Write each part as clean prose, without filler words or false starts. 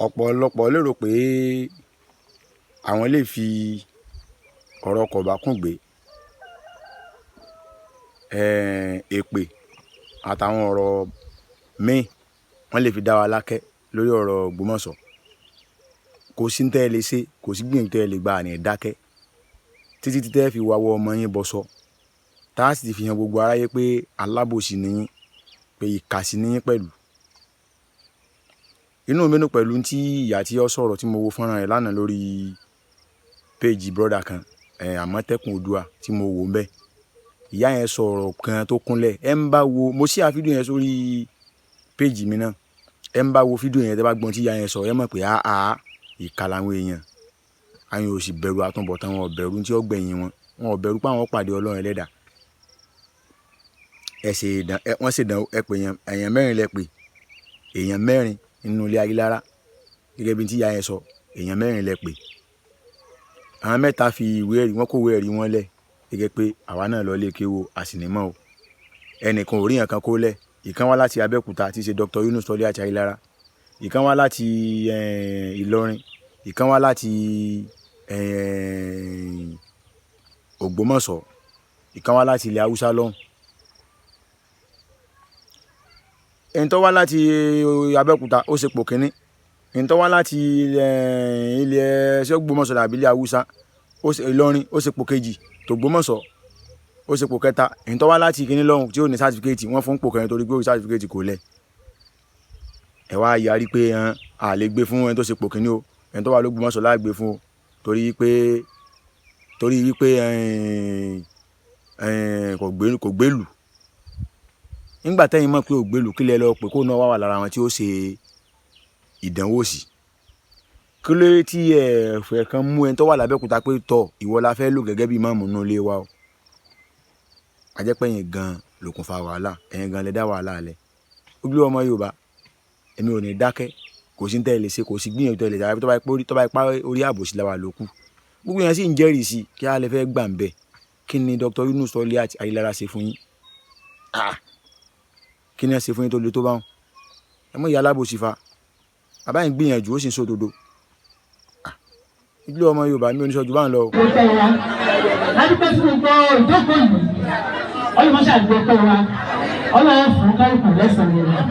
ọ̀pọ̀lọpọ̀ lérò pé àwọn lè fi ọ̀rọ̀ kòbákùngbé èpè àtàwọn ọ̀rọ̀ míì wọ́n lè fi dá wa lákẹ́ lórí ọ̀rọ̀ Ògbómọ̀ṣọ́. Kò sí ní tẹ́ ẹ lè ṣe, kò sí gbìyànjú tẹ́ ẹ lè gba àní dákẹ́ títí tí tẹ́ ẹ fi wáwọ́ ọmọ yín bọ́ sọ tá a sì ti fi hàn gbogbo aráyé pé alábòsí ni yín, pé ìkàsí ni yín pẹ̀lú. Inú mi dùn pẹ̀lú tí ìyá tí ó sọ̀rọ̀ tí mo wo fọ́nrán rẹ̀ lánàá lórí péèjì brọ́dà kan Àmọ̀tẹ́kùn Oòduà tí mo wò ń bẹ̀. Ìyá yẹn sọ̀rọ̀ kan tó kúnlẹ̀, ẹ ń bá wo, mo ṣíà fídíò yẹn sórí péèjì mi náà, ẹ ń bá wo fídíò yẹn tẹ́ bá gbọ́n tí ìyá yẹn sọ, ẹ mọ̀ pé ìkà làwọn èèyàn, àwọn ò sì bẹ̀rù àtúnbọ̀tán, wọn ò bẹ̀rù tí ó gbẹ̀yìn wọn, wọn ò bẹ̀rù pé àwọn pàdé Ọlọ́run Ẹlẹ́dàá. Wọ́n ṣèdán ẹ pé èèyàn mẹ́rin lẹ pé, èèyàn mẹ́rin nínú ilé Ayílára gẹ́gẹ́ bí tí ìyá yẹn sọ, èèyàn mẹ́rin lẹ pé. Àwọn mẹ́ta fi ìwé ẹ̀rí, wọ́n kó ìwé ẹ̀rí wọn lẹ̀ gẹ́gẹ́ pé àwa náà lọ lé kéwò àsìnímọ́ o. Ẹnìkan ò rí yàn kan kó lẹ̀, ìkan wá láti Abẹ́òkúta tí í ṣe Dr. Yunus Soliat Ayílára, ìkan wá láti Ìlọrin, ìkan wá láti Ògbómọ̀ṣọ́, ìkan wá láti ilẹ̀ Haúsá lọ́hùn. Ẹni tó wá láti Abẹ́òkúta ó ṣe pò kínní, ẹni tó wá láti ilẹ̀ Ògbómọ̀ṣọ́ tàbí ilẹ̀ Haúsá Ìlọrin ó ṣe pò kejì, t'Ògbómọ̀ṣọ́ ó ṣe pò kẹta, ẹni tó wá láti kínní lọ́hùn tí ó ní sátífíkẹ́ẹ̀tì wọ́n fún pò kẹrin torí pé ó ní sátífíkẹ́ẹ̀tì kò lẹ̀. Ẹ wá yarí pé a lè gbé fún ẹni tó ṣe pò kínní o, ẹni tó wá l'Ògbómọ̀ṣọ́ láà gbé fún o torí wípé kò gbélù. Nígbà tẹ́yìn mọ̀ pé ò gbélù, kí lẹ lọ pé kó náà wà lára wọn tí ó ṣe ìdánwò sí. Kí ló tí ẹ̀fẹ̀ kan mú ẹni tó wà l'Abẹ́òkúta pé tọ̀ ìwọ la fẹ́ lò gẹ́gẹ́ bí ìmáàmù nínú ilé wa o. A jẹ́ pé ẹ̀yin gan lòkùnfà wàhálà, ẹ̀yin gan lẹ dá wàhálà lẹ̀. Ojúlówó ọmọ Yorùbá, èmi ò ní dákẹ́, kò sí ní tẹ́ ẹ lè ṣe, kò sí gbìyànjú tẹ́ ẹ lè ṣe, tó bá ipá orí àbòsí la wà lókù. Gbogbo yẹn sì ń jẹ́rìí sí kí á lè fẹ́ gbà ń bẹ̀. Kí ni Dr. Yunus Soliat Ayílára ṣe fún yín? Kí ni ẹ ṣe fún yín tó le tó báwọn? Ẹ mọ̀ ìyá alábòsí fa, bàbá yín gbìyànjú ó sì ń sòdodo. Ojúlówó ọmọ Yorùbá mi ò ní sọ jù bá ń lọ. Adúpẹ́ sí gbogbo ìjókòó yìí, ọlọ́mọṣẹ́ àdúgbò pé wa, ọlọ́wọ́ fún kálukú lẹ́sàn-án rẹ̀.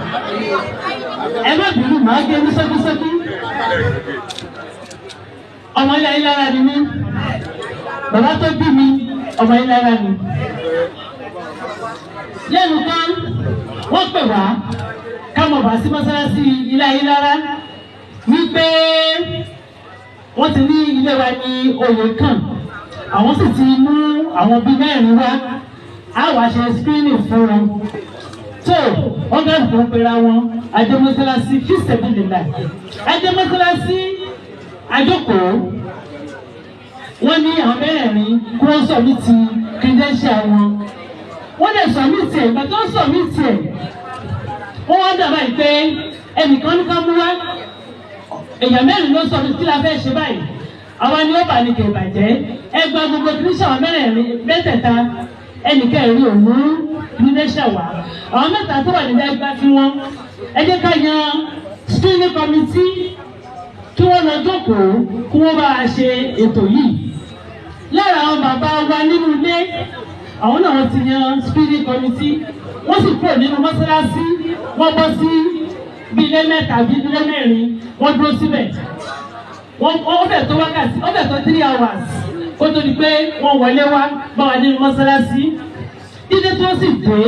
Ẹ má bínú, màá gé ní sókísókí. Ọmọ ilẹ̀ Ayílára ni mí, bàbá tó bí mi ọmọ Ayílára ni. Lẹ́nu kan wọ́n pè wá ká mọ̀ bá sí mọ́sálásí ilé Ayílára wípé wọ́n ti ní ilé wa ní oyè kan, àwọn sì ti mú àwọn bíi mẹ́rin wá, á wàá ṣe screening fún wọn. So wọ́n gbàgbọ́ tó ń pera wọn adé mọ́sálásí fisabilillah, adé mọ́sálásí àjókòó. Wọ́n ní àwọn mẹ́rẹ̀ẹ̀rin kí wọ́n sọ̀mítì credential wọn. Wọ́n lè sọ̀mítì ẹ̀, ìgbà tó ń sọ̀mítì ẹ̀ wọ́n wá dàbà yìí pé ẹnìkan ní ká mú wá, èèyàn mẹ́rin ló sọ̀mítì kí la fẹ́ ṣe báyìí. Àwa ni ó bà ní kè bàjẹ́, ẹ gba gbogbo credential mẹ́rẹ̀ẹ̀rin mẹ́tẹ̀ẹ̀ta, ẹnìkẹ́rin ò mú credential wá. Àwọn mẹ́ta tó wà nílẹ̀ ẹgbẹ́ fún wọn, ẹ jẹ́ ká yan screening committee kí wọ́n lọ jókòó kí wọ́n bá a ṣe ètò yìí. Lára àwọn bàbá wa nínú ilé, àwọn náà wọ́n ti yan screening committee, wọ́n sì kúrò nínú mọ́sálásí, wọ́n bọ́ sí bí ilé mẹ́ta bí ilé mẹ́rin, wọ́n dúró síbẹ̀. Wọ́n fẹ́ tó wákàtí, wọ́n fẹ́ tó 3 hours kó tó di pé wọ́n wọlé wá bá wa nínú mọ́sálásí. Dídé tó sì dé,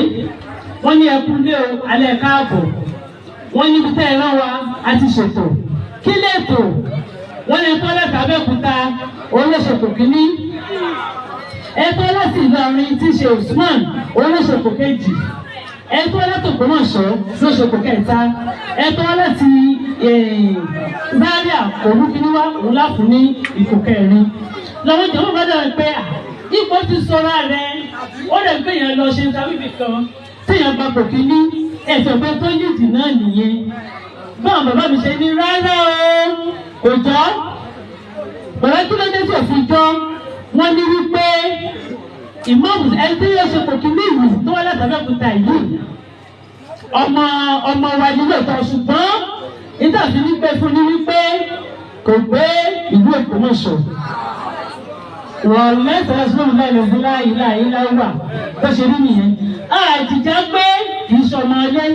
wọ́n ní ẹkú lé o, alẹ́ káàbọ̀. Wọ́n ní ibi tẹ́ ẹ rán wa, a ti ṣètò. Kí lètò? Wọ́n ní ẹ̀tọ́ láti Abẹ́òkúta, olóṣèkò kìíní. Ẹ̀tọ́ láti Ìlọrin tí ṣe Usman, olóṣèkò kejì. Ẹ̀tọ́ láti Ògbómọ̀ṣọ́, olóṣèkò kẹta. Ẹ̀tọ́ láti Zaria, Olúkìníwá, òun láfún ní ipò kẹrin. Lọ́wọ́ jẹ́ wọ́n bá dára pé ipò ti sọra rẹ̀, ó lè gbé yẹn lọ ṣe ìtàwíbì kan, tí yẹn gba pò kìíní, ẹ̀sẹ̀ pé tó yìí náà nìyẹn. Báwọn bàbá mi ṣe ní rárá o, kò jọ́. Bàbá kí ló dé tí òfin jọ́? Wọ́n ní wípé ìmáàmù ẹni tí yóò ṣe pò kìíní ìlú tó wá láti Abẹ́òkúta yìí, ọmọ wa ni lóòótọ́, ṣùgbọ́n ìtàfi ní pé fún ní wípé kò gbé ìlú Ògbómọ̀ṣọ́. Wọ́n mẹ́sàn-án sọ́nù bẹ́ẹ̀ lọ sí láìláìlá wà bó ṣe rí nìyẹn. Àjìjà pé kì í ṣọmọ ọlẹ́.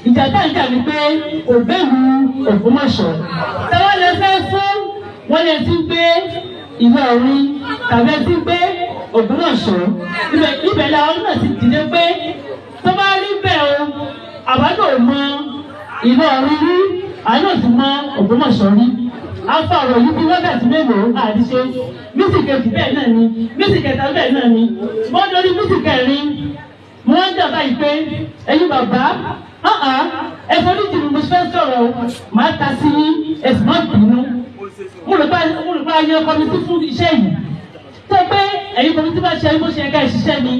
Ìjà táǹkà ni pé ògbélu Ògbómọ̀ṣọ́. Tẹ́wọ́n lè fẹ́ fún wọ́n lè ti gbé Ìlọrin tàbí ti gbé Ògbómọ̀ṣọ́. Ibẹ̀ làwọn náà ti dìde pé tó bá rí bẹ́ẹ̀ o, àbádọ́ mọ Ìlọrin rí, àánú sì mọ Ògbómọ̀ṣọ́ rí. Afa ọ̀rọ̀ yìí bí wákàtí mélòó àdíṣe mísì kejì bẹ́ẹ̀ náà ni mísì kẹta bẹ́ẹ̀ náà ni wọ́n lórí mísì kẹrin wọ́n ń dàbá yìí pé ẹ̀yin bàbá ẹ̀fọ́ ní ìdìbò mo fẹ́ sọ̀rọ̀ máa ta sí ẹ̀sìn náà bínú mo rò pé ayé kọ́mítì fún iṣẹ́ yìí tó pé ẹ̀yin kọ́mítì bá ṣe bó ṣe ẹ̀ka ìṣiṣẹ́ ni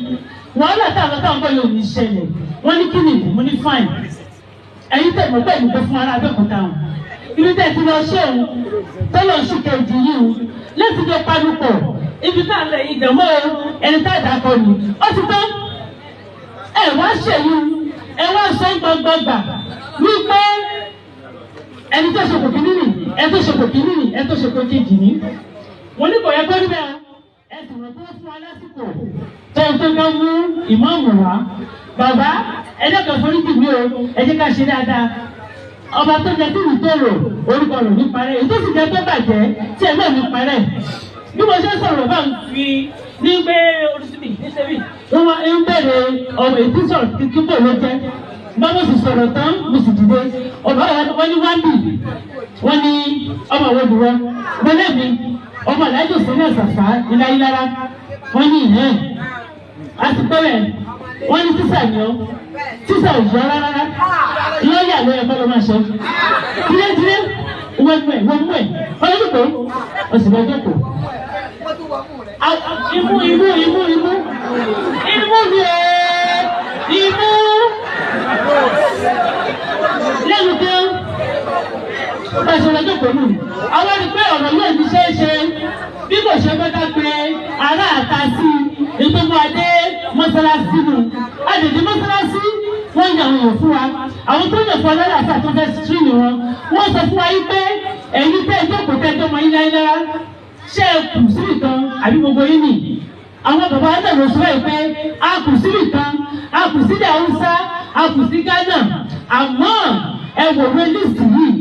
wàhálà táwọn bọ́ yóò ní ṣẹlẹ̀ wọ́n ní kíni mo ní fáìn ẹ̀yin tẹ̀ mọ́ pẹ̀lú pé fún ara Abẹ́òkúta wọn ibi tẹ́ ti lọ ṣe òun tọ́lọ̀ ṣì kejì yìí o láti jọ panupọ̀ ibi tá a lẹ̀ yìí dẹ̀mọ́ ẹni tá a dà kọ ni ó ti tán ẹ wá ṣèyí ẹ wá sọ gbọgbọgbà wípé ẹni tó ṣe kò kíní nì ẹni tó ṣe kò kíní nì ẹni tó ṣe kò kejì ní. Mo ní kò yẹ kó rí bẹ́ẹ̀ ẹ sì rò pé ó fún wa lásìkò tó ń tó kán mú ìmáàmù wá bàbá ẹ dẹ́kun foríjì mi o ẹ jẹ́ ká ṣe dáadáa. Ọba tó jẹ tí mi tó rò orúkọ rò ní parẹ́ èyí tó sì jẹ tó bàjẹ́ tí ẹ náà ní parẹ́ bí mo ṣe sọ̀rọ̀ bá ń fi ní gbé oríṣiríṣi níṣẹ́bí wọ́n máa ń bẹ̀rẹ̀ ọmọ èyí tí sọ̀rọ̀ kíkó ló jẹ́ bá mo sì sọ̀rọ̀ tán mo sì dìde ọba wọn ní wáńbì wọn ní ọmọ àwọn òdùwọ́ wọn lẹ́bi ọmọ aláìjọ sí ní ẹ̀sàfà ìlàyílára wọn ní ìhẹ́ àti pẹ́rẹ́ wọn ní tíṣà ni ọ tíṣà ò yọ rárá lọ́ọ̀yà ló yẹ kọ́ ló máa ṣe dídé wọ́n mú ẹ̀ ọlọ́dúnkọ́ ọ̀sìn bẹ́ẹ̀ jókòó. Imú mi ẹ̀ imú lẹ́nu tó ọ̀sìn jókòó nù. Àwọn ẹni pé ọ̀rọ̀ yóò ti ṣe é ṣe bí kò ṣe fẹ́ ká pé ará àta sí ìtọ́jú adé mọ́sálásí nù. Àdèdè mọ́sálásí wọ́n yàn wọ́n fún wa àwọn tó yàn fún ọlọ́dà àti àtúnfẹ́ sírìnì wọ́n sọ fún wa yìí pé ẹ̀yin tẹ́ ìjókòó tẹ́ tó mọ yín láyélára ṣé ẹ kù síbì kan àbí gbogbo yín nì àwọn bàbá wa tẹ̀lé oṣù báyìí pé a kù síbì kan a kù sí ilẹ̀ Haúsá a kù sí Ghana àmọ́ ẹ wò wé lísì yìí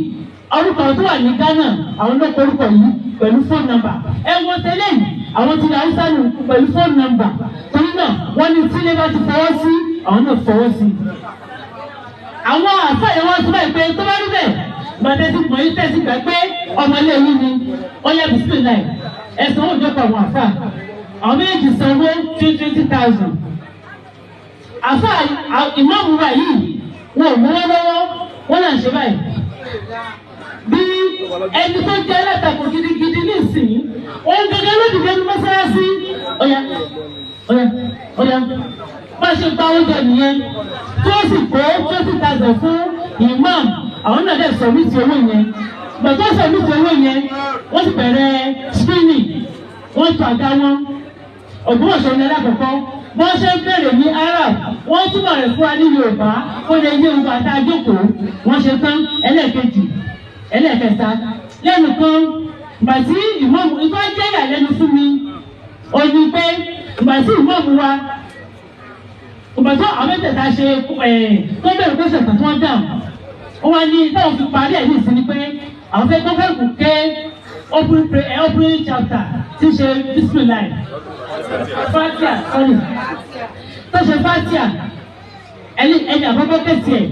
orúkọ tó wà ní Ghana àwọn ló kọ orúkọ yìí pẹ̀lú fóònù nọ́mbà ẹ wọ tẹ́lẹ̀ yìí àwọn ti ilẹ̀ Haúsá nù pẹ̀lú fóònù nọ́mbà torí náà wọ́n ní tí ilé bá ti fọwọ́ sí àwọn náà fọwọ́ sí àwọn àfáàyè wọn sọ báyìí pé tó bá rí bẹ́ẹ̀ gbàdé ti mọ̀ yín tẹ̀sí gbà pé ọmọ ilé yín ni ọyá bisimilayi ẹ̀sán òjò pa àwọn àfáà àwọn méjì sanwó 20,000 àfáà ìmáàmù wa yìí wọn ò mọ́wọ́ lọ́wọ́ wọn náà ṣe báyìí bí ẹni tó jẹ́ alátakò gidigidi ní ìsìn òun gẹ́gẹ́ ló dìde ní mọ́sálásí ọ̀yà bá ṣe gba oúnjẹ nìyẹn tí ó sì kó 20,000 fún imam àwọn náà dẹ̀ sọ̀mìtì owó yẹn gbọ̀tọ́ sọ̀mìtì owó yẹn wọ́n sì bẹ̀rẹ̀ screening wọ́n tún àga wọn Ògbómọ̀ṣọ́ ní alákọ̀ọ́kọ́ wọ́n ṣe ń bèrè ní Arab wọ́n túbọ̀ rẹ̀ fún wa ní Yorùbá kó lè yé ohun àti àjókòó wọ́n ṣe tán ẹlẹ́ẹ̀kejì ẹlẹ́ẹ̀kẹta lẹ́nu kan ìgbà tí ìmọ̀mù ìgbà jẹ́ ìyàlẹ́nu fún mi ó ní pé ìgbà tí ìmọ̀mù wa ìgbà tó àwọn mẹ́tẹ̀ẹ̀ta ṣe tó bẹ̀rẹ̀ pé ṣẹ̀tàn tó wọ́n dà wọ́n wá ní táwọn fi parí ẹ̀ ní ìsinmi pé àwọn fẹ́ kọ́kẹ́rù ké opening chapter tí ṣe bismillah fatia sorry tó ṣe fatia ẹni àkọ́kọ́ kẹsì ẹ̀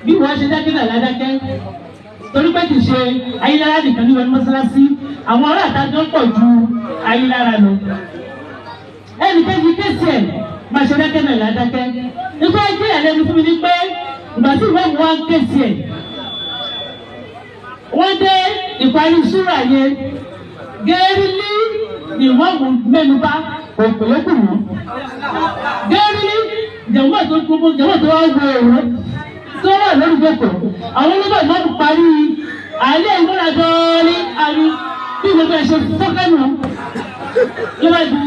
bí wọ́n ṣe dákẹ́ náà ládákẹ́ torí pé kì í ṣe ayélujára nìkan ní wọn mọ́sálásí àwọn ará àtàjọ pọ̀ ju ayélujára lọ ẹnì kejì kẹsì ẹ̀ máa ṣe dákẹ́ náà ládákẹ́ nípa ẹgbẹ́ ìyàlẹ́nu fún mi ní pé ìgbà tí ìwọ́n mú wá kẹsì ẹ̀ wọ́n dé ìparí súrà yẹn gẹ́rìlì ni wọ́n mú mẹ́nuba òpèlókù wọn gẹ́rìlì jẹ̀wọ́ tó gbogbo jẹ̀wọ́ tó wá gbọ́ ẹ̀rọ tó wà lórí gbogbo àwọn olóògbé ìmọ̀ọ́mù parí àlẹ́ ìmúra dọ́ọ́lì àrí bí gbogbo ẹ̀ ṣe fọ́kànù ló bá di.